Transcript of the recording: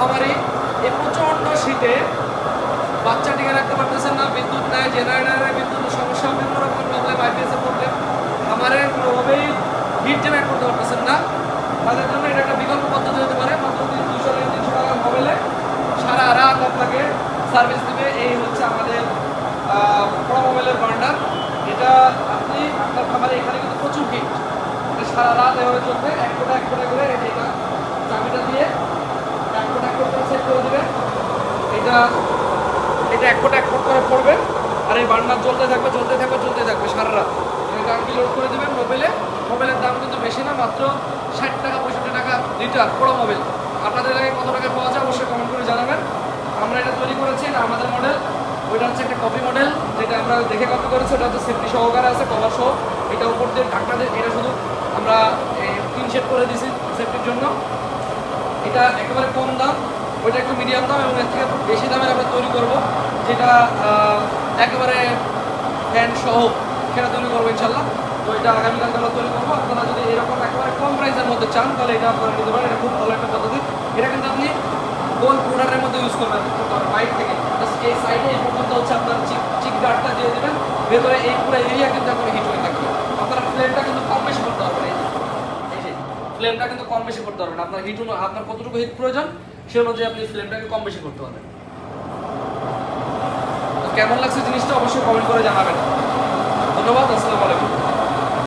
খামারি এই প্রচণ্ড শীতে বাচ্চা টিকে রাখতে পারতেছেন না, বিদ্যুৎ নেয়, জেনারেটারের বিদ্যুতের সমস্যা, বিভিন্ন রকমের প্রবলেম, আইপিএসের প্রবলেম, খামারের কোনোভাবেই হিট জেনারেট করতে পারতেছেন না, তাদের জন্য এটা একটা বিকল্প পদ্ধতি হতে পারে। মাত্র 200 থেকে 300 টাকা মোবাইলে সারা রাত আপনাকে সার্ভিস দেবে। এই হচ্ছে আমাদের বড় মোবাইলের বার্নার। এটা আপনি আপনার খামারে এখানে কিন্তু প্রচুর হিট, এটা সারা রাত এভাবে চলবে। এক ফোঁটা করে এটা চাবিটা দিয়ে এক ফোঁটা সেট করে দেবে। এটা এক ফোঁটা করে পড়বে আর এই বার্নার চলতে থাকবে সারা রাত। এটা আপনি লোড করে দেবেন মোবাইলের দাম কিন্তু বেশি না, মাত্র 60 টাকা 65 টাকা লিটার বড় মোবাইল। আপনাদের এলাকায় কত টাকা পাওয়া যায় অবশ্যই কমেন্ট করে জানাবেন। আমরা এটা তৈরি করেছি, এটা আমাদের মডেল। ওইটা হচ্ছে একটা কপি মডেল, যেটা আমরা দেখে কপি করেছি। ওটা হচ্ছে সেফটি সহকারে আছে, কভার সহ। এটা উপর দিয়ে ঢাকনা দিয়ে এটা শুধু আমরা টিন শেড করে দিয়েছি সেফটির জন্য। এটা একেবারে কম দাম, ওইটা একটু মিডিয়াম দাম, এবং এর থেকে বেশি দামের আমরা তৈরি করব, যেটা একেবারে ফ্যান সহ সেটা তৈরি করবো ইনশাল্লাহ। তো এটা আগামীকালকে আমরা তৈরি করবো। আপনারা যদি এরকম একেবারে কম প্রাইসের মধ্যে চান তাহলে এটা আপনারা নিতে পারেন। এটা খুব ভালো একটা পদ্ধতি। এটা কিন্তু আপনি গোল প্রোডাক্টের মধ্যে ইউজ করবেন বাইক থেকে। এই সাইডে এই পর্যন্ত হচ্ছে আপনার চিক গার্ডটা দিয়ে দেবেন, ভেতরে এই পুরো এরিয়া কিন্তু এখন হিট হয়ে থাকবে। আপনারা ফ্লেমটা কিন্তু কম বেশি করতে পারবেন। এই যে ফ্লেমটা কিন্তু কম বেশি করতে পারবেন। আপনার হিট আপনার কতটুকু হিট প্রয়োজন সে অনুযায়ী আপনি ফ্লেমটাকে কম বেশি করতে পারবেন। কেমন লাগছে জিনিসটা অবশ্যই কমেন্ট করে জানাবেন। ধন্যবাদ। আসসালামু আলাইকুম।